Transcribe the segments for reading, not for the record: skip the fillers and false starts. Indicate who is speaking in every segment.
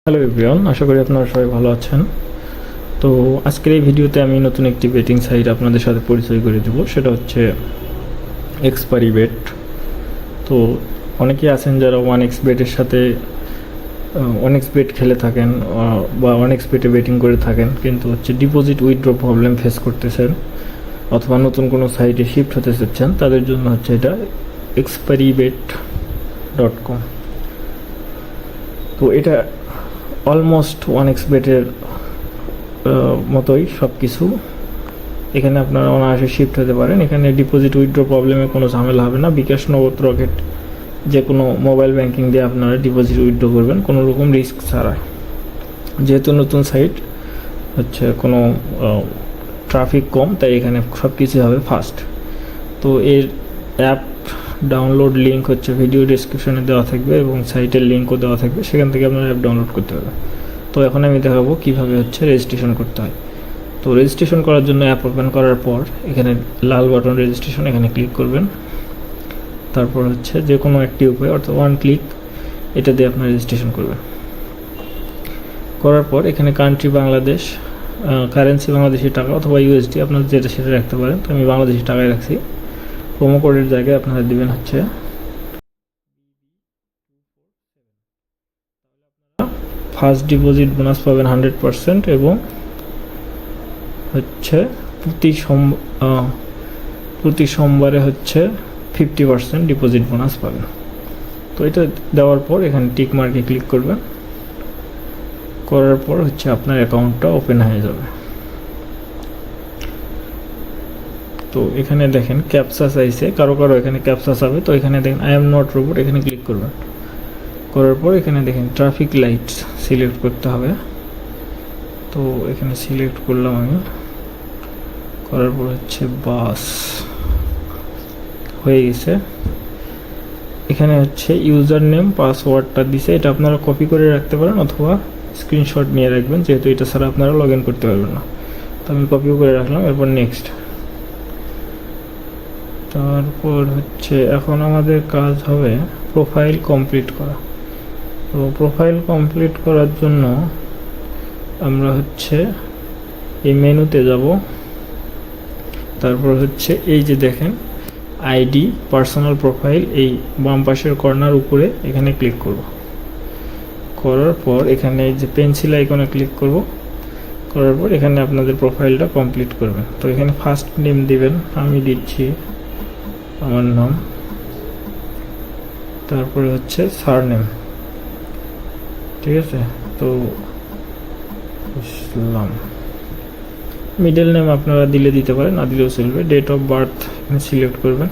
Speaker 1: Hello everyone, আশা করি আপনারা সবাই ভালো আছেন। তো আজকের এই ভিডিওতে আমি নতুন একটি বেটিং সাইট আপনাদের সাথে পরিচয় করে দেবো, সেটা হচ্ছে এক্সপারি বেট। তো অনেকেই আছেন যারা ওয়ান এক্স বেটের সাথে ওয়ান এক্স বেট খেলে থাকেন বা ওয়ান এক্স বেটে বেটিং করে থাকেন, কিন্তু হচ্ছে ডিপোজিট উইথড্র প্রবলেম ফেস করতেছেন অথবা নতুন কোনো সাইটে শিফট হতে চাচ্ছেন, তাদের জন্য হচ্ছে এটা experibet.com। তো এটা অলমোস্ট ওয়ান এক্স বেটের মতোই সব কিছু। এখানে আপনারা অনায়াসে শিফট হতে পারেন। এখানে ডিপোজিট উইথড্র প্রবলেমে কোনো ঝামেলা হবে না। বিকাশ, নগদ, রকেট যে কোনো মোবাইল ব্যাংকিং দিয়ে আপনারা ডিপোজিট উইথড্র করবেন কোনো রকম রিস্ক ছাড়া। যেহেতু নতুন সাইট হচ্ছে, কোনো ট্রাফিক কম, তাই এখানে সব কিছু হবে ফাস্ট। তো এর অ্যাপ ডাউনলোড লিঙ্ক হচ্ছে ভিডিও ডেসক্রিপশনে দেওয়া থাকবে এবং সাইটের লিঙ্কও দেওয়া থাকবে, সেখান থেকে আপনারা অ্যাপ ডাউনলোড করতে হবে। তো এখন আমি দেখাবো কীভাবে হচ্ছে রেজিস্ট্রেশন করতে হয়। তো রেজিস্ট্রেশন করার জন্য অ্যাপ ওপেন করার পর এখানে লাল বাটন রেজিস্ট্রেশন, এখানে ক্লিক করবেন। তারপর হচ্ছে যে কোনো একটি উপায় অর্থাৎ ওয়ান ক্লিক, এটা দিয়ে আপনার রেজিস্ট্রেশন করবেন। করার পর এখানে কান্ট্রি বাংলাদেশ, কারেন্সি বাংলাদেশি টাকা অথবা ইউএসডি, আপনার যেটা সেটা রাখতে পারেন। তো আমি বাংলাদেশি টাকায় রাখছি। প্রোমো কোডের জায়গায় আপনারা দিবেন হচ্ছে ফার্স্ট ডিপোজিট বোনাস পাবেন 100% এবং হচ্ছে প্রতি সোমবারে হচ্ছে 50% ডিপোজিট বোনাস পাবেন। তো এটা দেওয়ার পর এখানে টিক মার্কে ক্লিক করবেন। করার পর হচ্ছে আপনার অ্যাকাউন্টটা ওপেন হয়ে যাবে। তো এখানে দেখেন ক্যাপচা চাইছে, কারো এখানে ক্যাপচা চাবে। তো এখানে দেখেন আই এম নট রোবট, এখানে ক্লিক করবেন। করার পর এখানে দেখেন ট্রাফিক লাইটস সিলেক্ট করতে হবে। তো এখানে সিলেক্ট করলাম আমি। করার পর হচ্ছে বাস হয়ে গেছে। এখানে হচ্ছে ইউজার নেম, পাসওয়ার্ডটা দিছে, এটা আপনারা কপি করে রাখতে পারেন অথবা স্ক্রিনশট নিয়ে রাখবেন, যেহেতু এটা ছাড়া আপনারা লগ ইন করতে পারবেন না। তো আমি কপিও করে রাখলাম। এরপর নেক্সট। তারপর হচ্ছে এখন আমাদের কাজ হবে প্রোফাইল কমপ্লিট করা। তো প্রোফাইল কমপ্লিট করার জন্য আমরা হচ্ছে এই মেনুতে যাব। তারপর হচ্ছে এই যে দেখেন আইডি, পার্সোনাল প্রোফাইল, এই বাম পাশের কর্নার উপরে এখানে ক্লিক করব। করার পর এখানে এই যে পেন্সিল আইকনে ক্লিক করব। করার পর এখানে আপনাদের প্রোফাইলটা কমপ্লিট করবেন। তো এখানে ফার্স্ট নেম দিবেন, আমি দিচ্ছি আমার নাম। তারপরে হচ্ছে সারনেম, ঠিক আছে। তো ইসলাম। মিডল নেম আপনারা দিতে পারেন, না দিলেও চলবে। ডেট অফ বার্থ এখানে সিলেক্ট করবেন।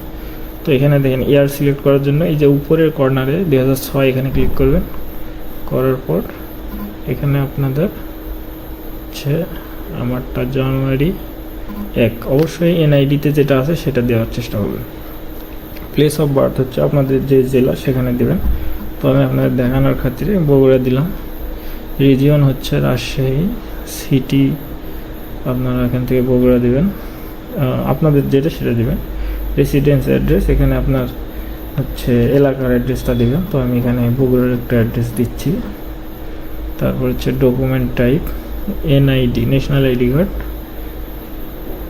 Speaker 1: তো এখানে দেখেন ইয়ার সিলেক্ট করার জন্য এই যে উপরের কর্নারে 2006 এখানে ক্লিক করবেন। করার পর এখানে আপনাদের হচ্ছে আমারটা জানুয়ারি 1, অবশ্যই এনআইডিতে যেটা আছে সেটা দেওয়ার চেষ্টা করবেন। প্লেস অফ বার্থ হচ্ছে আপনাদের যে জেলা সেখানে দেবেন। তো আমি আপনাদের দেখানোর খাতিরে বগুড়া দিলাম। রিজিয়ন হচ্ছে রাজশাহী, সিটি আপনারা এখান থেকে বগুড়া দিবেন, আপনাদের যেটা সেটা দিবেন। রেসিডেন্স অ্যাড্রেস, এখানে আপনার হচ্ছে এলাকার অ্যাড্রেসটা দিবেন। তো আমি এখানে বগুড়ার একটা অ্যাড্রেস দিচ্ছি। তারপর হচ্ছে document type NID, national ID card.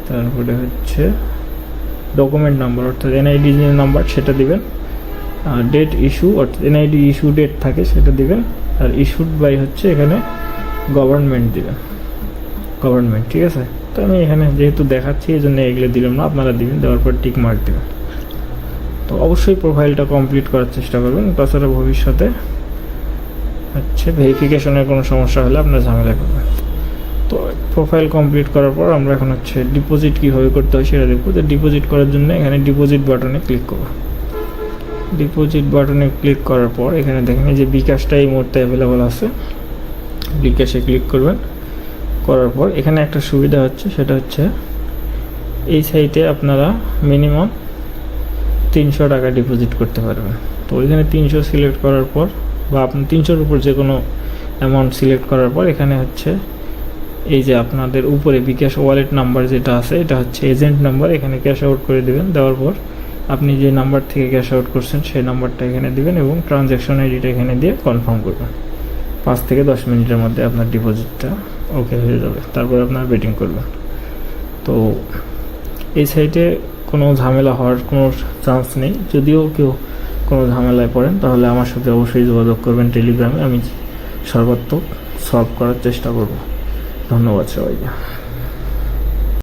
Speaker 1: তারপরে হচ্ছে ডকুমেন্ট নাম্বার অর্থাৎ এনআইডি যে নাম্বার সেটা দিবেন। ডেট ইস্যু অর্থাৎ এনআইডি ইস্যু ডেট থাকে সেটা দিবেন। আর ইস্যুড বাই হচ্ছে এখানে গভর্নমেন্ট দিবেন, গভর্নমেন্ট, ঠিক আছে। তো আমি এখানে যেহেতু দেখাচ্ছি এই জন্য এগুলো দিলাম না, আপনারা দিবেন। দেওয়ার পর টিক মার্ক দেবেন। তো অবশ্যই প্রোফাইলটা কমপ্লিট করার চেষ্টা করবেন, তাছাড়া ভবিষ্যতে হচ্ছে ভেরিফিকেশনের কোনো সমস্যা হলে আপনার ঝামেলা করবেন। তো প্রোফাইল কমপ্লিট করার পর আমরা এখন হচ্ছে ডিপোজিট কীভাবে করতে হয় সেটা দেখব। তো ডিপোজিট করার জন্য এখানে ডিপোজিট বাটনে ক্লিক করব। ডিপোজিট বাটনে ক্লিক করার পর এখানে দেখেন যে বিকাশটা এই মুহূর্তে অ্যাভেলেবল আছে, বিকাশে ক্লিক করবেন। করার পর এখানে একটা সুবিধা হচ্ছে, সেটা হচ্ছে এই সাইটে আপনারা মিনিমাম 300 টাকা ডিপোজিট করতে পারবেন। তো এখানে 300 সিলেক্ট করার পর বা আপনি 300-র উপর যে কোনো অ্যামাউন্ট সিলেক্ট করার পর এখানে হচ্ছে এই যে আপনাদের উপরে বিকাশ ওয়ালেট নাম্বার যেটা আছে এটা হচ্ছে এজেন্ট নাম্বার, এখানে ক্যাশ আউট করে দেবেন। দেওয়ার পর আপনি যে নাম্বার থেকে ক্যাশ আউট করছেন সেই নাম্বারটা এখানে দিবেন এবং ট্রানজ্যাকশন আইডিটা এখানে দিয়ে কনফার্ম করবেন। 5 থেকে 10 মিনিটের মধ্যে আপনার ডিপোজিটটা ওকে হয়ে যাবে, তারপর আপনার বেটিং করবেন। তো এই সাইটে কোনো ঝামেলা হওয়ার কোনো চান্স নেই। যদিও কেউ কোনো ঝামেলায় পড়েন তাহলে আমার সাথে অবশ্যই যোগাযোগ করবেন টেলিগ্রামে, আমি সর্বাত্মক সলভ করার চেষ্টা করব। ধন্যবাদ সবাইকে।